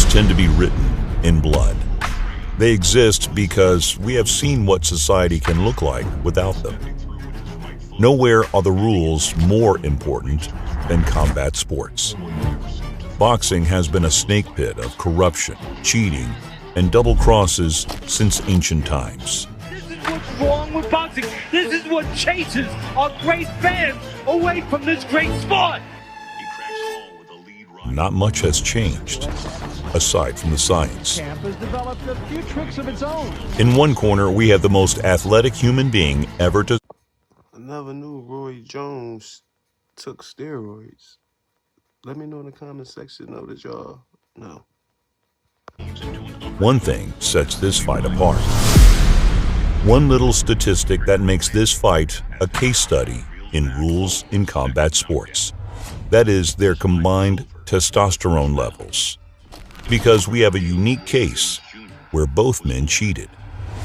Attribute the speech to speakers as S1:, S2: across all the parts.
S1: tend to be written in blood. They exist because we have seen what society can look like without them. Nowhere are the rules more important than combat sports. Boxing has been a snake pit of corruption, cheating, and double crosses since ancient times.
S2: This is what's wrong with boxing. This is what chases our great fans away from this great sport.
S1: Not much has changed, aside from the science.
S3: Camp has developed a few tricks of its own.
S1: In one corner, we have the most athletic human being ever to...
S4: I never knew Roy Jones took steroids. Let me know in the comment section of that y'all know.
S1: One thing sets this fight apart. One little statistic that makes this fight a case study in rules in combat sports. That is their combined testosterone levels. Because we have a unique case where both men cheated,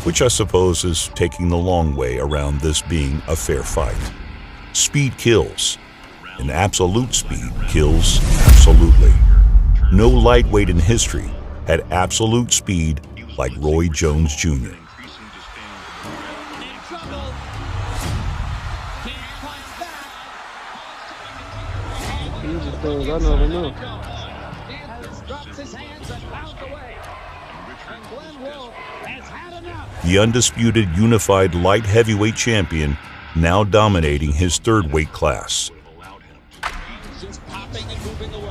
S1: which I suppose is taking the long way around this being a fair fight. Speed kills, and absolute speed kills absolutely. No lightweight in history had absolute speed like Roy Jones Jr.
S4: I never know.
S1: The undisputed unified light heavyweight champion now dominating his third weight class.
S5: Just popping and moving away.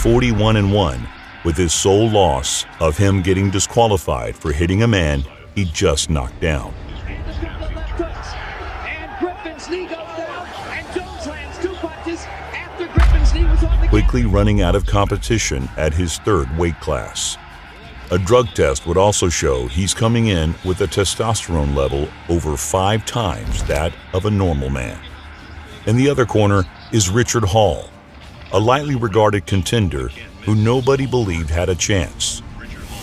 S1: 41-1, with his sole loss of him getting disqualified for hitting a man he just knocked down. Quickly running out of competition at his third weight class. A drug test would also show he's coming in with a testosterone level over 5 times that of a normal man. In the other corner is Richard Hall, a lightly regarded contender who nobody believed had a chance.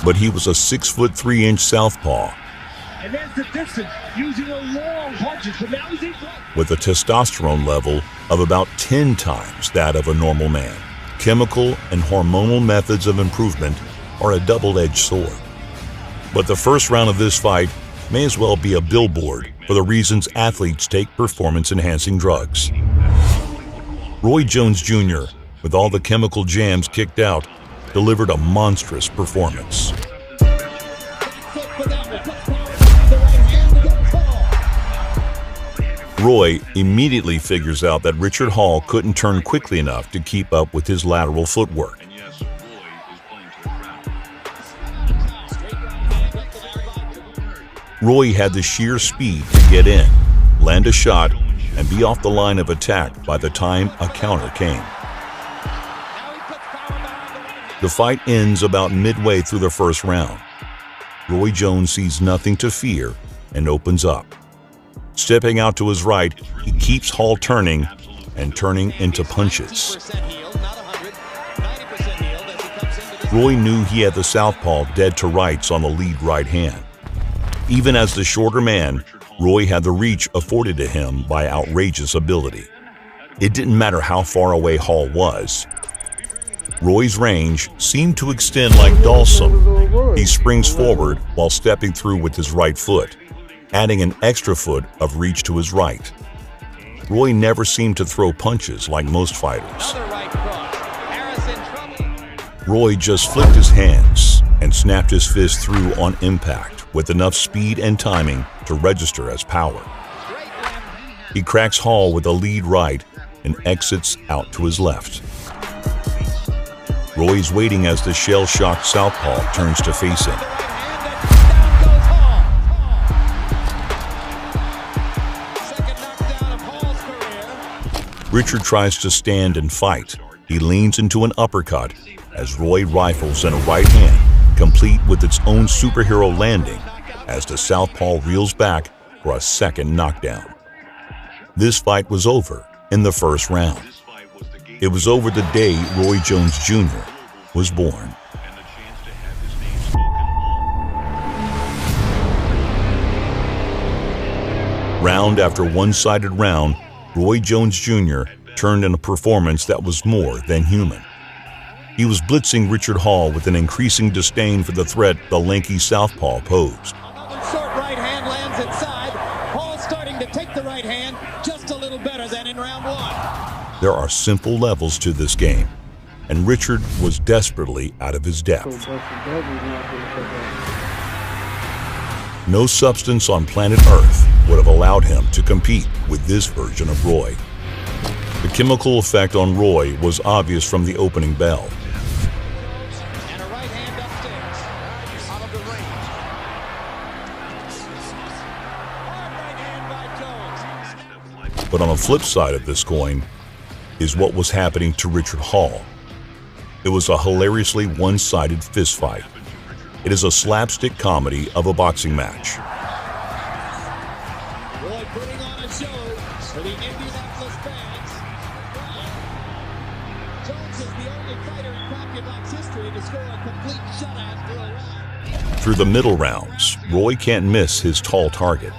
S1: But he was a 6'3" southpaw
S2: and there's the distance, using a long punches, but now he's
S1: with a testosterone level of about 10 times that of a normal man. Chemical and hormonal methods of improvement are a double-edged sword. But the first round of this fight may as well be a billboard for the reasons athletes take performance-enhancing drugs. Roy Jones Jr., with all the chemical jams kicked out, delivered a monstrous performance. Roy immediately figures out that Richard Hall couldn't turn quickly enough to keep up with his lateral footwork. Roy had the sheer speed to get in, land a shot, and be off the line of attack by the time a counter came. The fight ends about midway through the first round. Roy Jones sees nothing to fear and opens up. Stepping out to his right, he keeps Hall turning and turning into punches. Roy knew he had the southpaw dead to rights on the lead right hand. Even as the shorter man, Roy had the reach afforded to him by outrageous ability. It didn't matter how far away Hall was. Roy's range seemed to extend like Dalsum. He springs forward while stepping through with his right foot, adding an extra foot of reach to his right. Roy never seemed to throw punches like most fighters. Roy just flicked his hands and snapped his fist through on impact with enough speed and timing to register as power. He cracks Hall with a lead right and exits out to his left. Roy's waiting as the shell-shocked southpaw turns to face him. Richard tries to stand and fight. He leans into an uppercut as Roy rifles in a right hand, complete with its own superhero landing, as the southpaw reels back for a second knockdown. This fight was over in the first round. It was over the day Roy Jones Jr. was born. Round after one-sided round, Roy Jones Jr. turned in a performance that was more than human. He was blitzing Richard Hall with an increasing disdain for the threat the lanky southpaw posed.
S5: Another short right hand lands inside. Hall starting to take the right hand just a little better than in round one.
S1: There are simple levels to this game, and Richard was desperately out of his depth. No substance on planet Earth would have allowed him to compete with this version of Roy. The chemical effect on Roy was obvious from the opening bell.
S5: And a right hand upstairs. Out of the range. Hard right hand by Jones.
S1: But on the flip side of this coin is what was happening to Richard Hall. It was a hilariously one-sided fistfight. It is a slapstick comedy of a boxing match.
S5: Roy putting on a show for the Indianapolis fans. Jones is the only fighter in CompuBox history to score a complete shutout for a round.
S1: Through the middle rounds, Roy can't miss his tall target.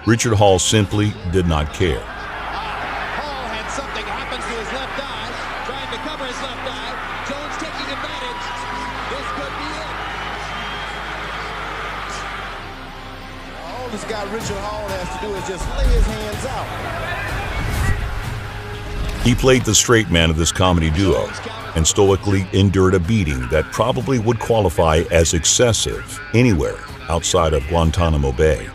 S1: Richard Hall simply did not care.
S5: Hall had something happen to his left eye, trying to cover his left eye. Jones taking advantage. This could be it.
S6: All this guy Richard Hall has to do is just lay his hands out.
S1: He played the straight man of this comedy duo and stoically endured a beating that probably would qualify as excessive anywhere outside of Guantanamo Bay.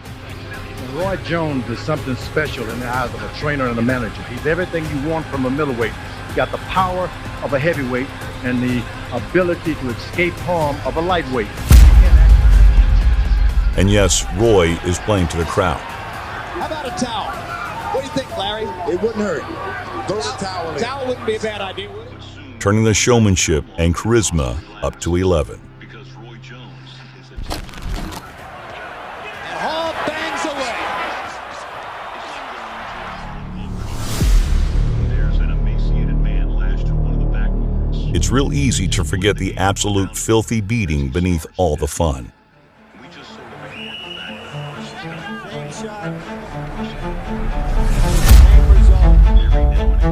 S3: Roy Jones is something special in the eyes of a trainer and a manager. He's everything you want from a middleweight. He's got the power of a heavyweight and the ability to escape harm of a lightweight.
S1: And yes, Roy is playing to the crowd.
S5: How about a towel? What do you think, Larry?
S6: It wouldn't hurt. Throw the towel in.
S5: Towel wouldn't be a bad idea, would it?
S1: Turning the showmanship and charisma up to 11.
S5: And Hall bangs away.
S1: It's real easy to forget the absolute filthy beating beneath all the fun.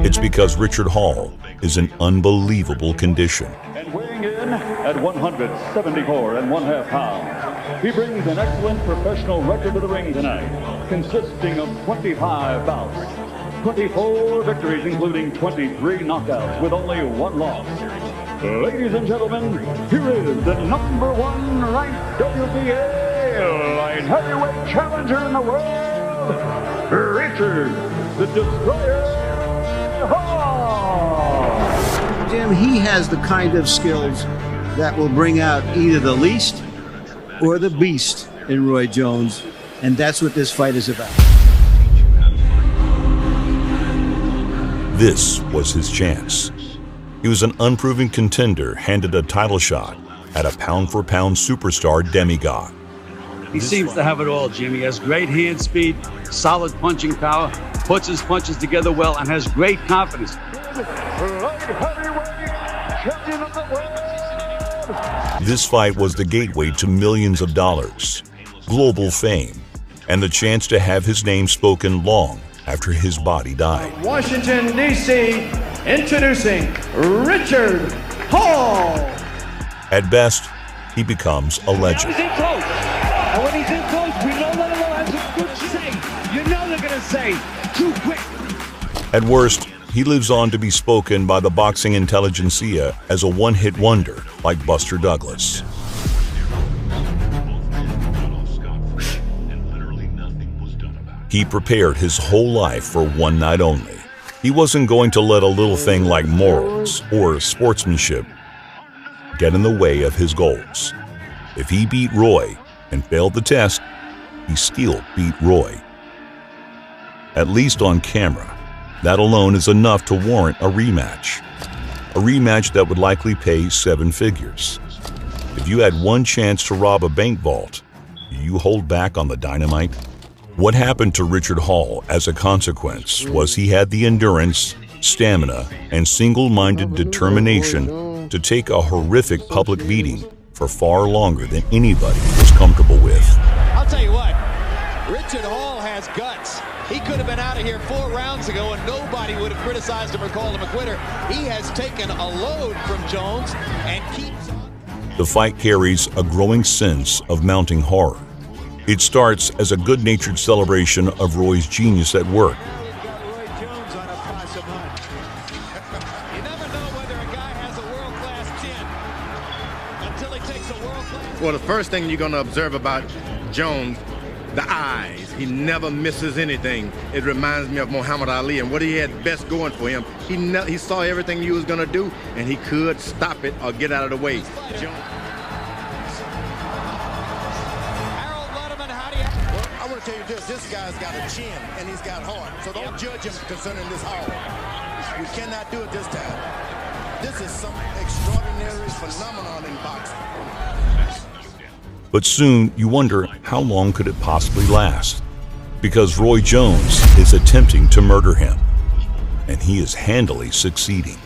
S1: It's because Richard Hall is in unbelievable condition.
S7: And weighing in at 174.5 pounds, he brings an excellent professional record to the ring tonight, consisting of 25 bouts, 24 victories, including 23 knockouts, with only one loss. Ladies and gentlemen, here is the #1 ranked WBA light heavyweight challenger in the world, Richard the Destroyer Hall.
S8: Jim, he has the kind of skills that will bring out either the least or the beast in Roy Jones, and that's what this fight is about.
S1: This was his chance. He was an unproven contender handed a title shot at a pound-for-pound superstar demigod.
S9: He seems to have it all, Jim. He has great hand speed, solid punching power, puts his punches together well, and has great confidence.
S1: This fight was the gateway to millions of dollars, global fame, and the chance to have his name spoken long after his body died.
S3: Washington, D.C., introducing Richard Hall.
S1: At best, he becomes a legend.
S2: He's in close. And when he's in close, we know that he'll have some good say. You know they're going to say, too quick.
S1: At worst, he lives on to be spoken by the boxing intelligentsia as a one-hit wonder like Buster Douglas. He prepared his whole life for one night only. He wasn't going to let a little thing like morals or sportsmanship get in the way of his goals. If he beat Roy and failed the test, he still beat Roy. At least on camera, that alone is enough to warrant a rematch. A rematch that would likely pay 7 figures. If you had one chance to rob a bank vault, do you hold back on the dynamite? What happened to Richard Hall as a consequence was he had the endurance, stamina, and single-minded determination to take a horrific public beating for far longer than anybody was comfortable with.
S5: I'll tell you what, Richard Hall had has guts. He could have been out of here 4 rounds ago and nobody would have criticized him or called him a quitter. He has taken a load from Jones and keeps on.
S1: The fight carries a growing sense of mounting horror. It starts as a good-natured celebration of Roy's genius at work.
S5: Roy Jones on a possum hunt. You never know whether a guy has a world-class chin until he takes a world-class.
S3: Well, the first thing you're going to observe about Jones, the eyes. He never misses anything. It reminds me of Muhammad Ali and what he had best going for him. He saw everything you was going to do, and he could stop it or get out of the way. Jones.
S6: I want to tell you this guy's got a chin and he's got heart, so don't judge him concerning this haul. You cannot do it this time. This is some extraordinary phenomenon in boxing.
S1: But soon you wonder, how long could it possibly last? Because Roy Jones is attempting to murder him, and he is handily succeeding.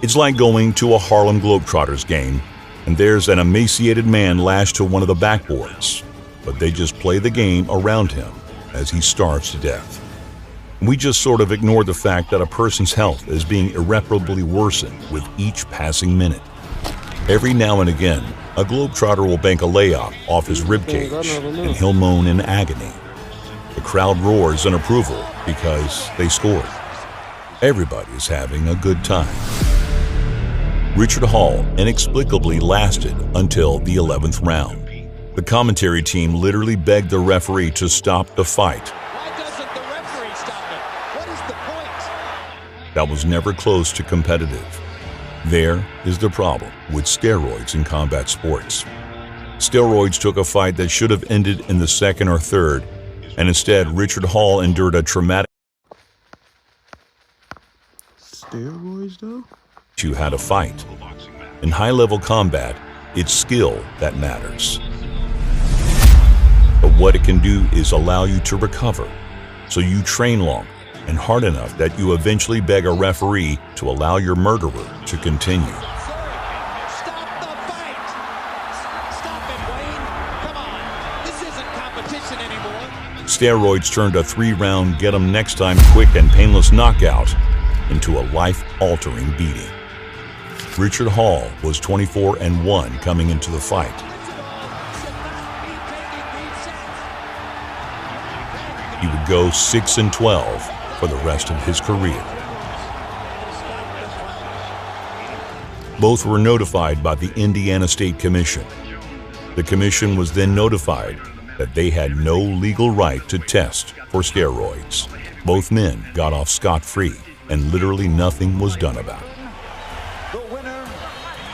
S1: It's like going to a Harlem Globetrotters game, and there's an emaciated man lashed to one of the backboards, but they just play the game around him as he starves to death. We just sort of ignore the fact that a person's health is being irreparably worsened with each passing minute. Every now and again, a Globetrotter will bank a layup off his ribcage, and he'll moan in agony. The crowd roars in approval because they scored. Everybody is having a good time. Richard Hall inexplicably lasted until the 11th round. The commentary team literally begged the referee to stop the fight.
S5: Why doesn't the referee stop it? What is the point?
S1: That was never close to competitive. There is the problem with steroids in combat sports. Steroids took a fight that should have ended in the second or third, and instead Richard Hall endured a traumatic.
S4: Steroids, though?
S1: You had a fight. In high-level combat, it's skill that matters. But what it can do is allow you to recover, so you train long and hard enough that you eventually beg a referee to allow your murderer to continue.
S5: Stop the fight! Stop it, Wayne! Come on! This isn't competition anymore.
S1: Steroids turned a 3-round get-em-next-time quick and painless knockout into a life-altering beating. Richard Hall was 24-1 coming into the fight. He would go 6-12 for the rest of his career. Both were notified by the Indiana State Commission. The commission was then notified that they had no legal right to test for steroids. Both men got off scot-free, and literally nothing was done about it.
S7: The winner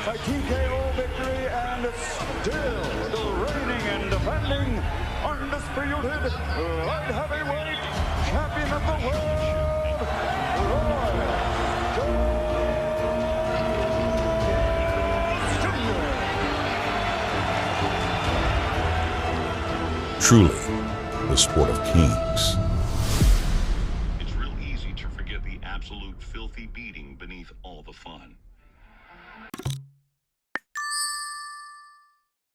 S7: by TKO victory, and still the reigning and defending undisputed light heavyweight champion of the world, Roy Jones Jr.
S1: Truly, the sport of kings.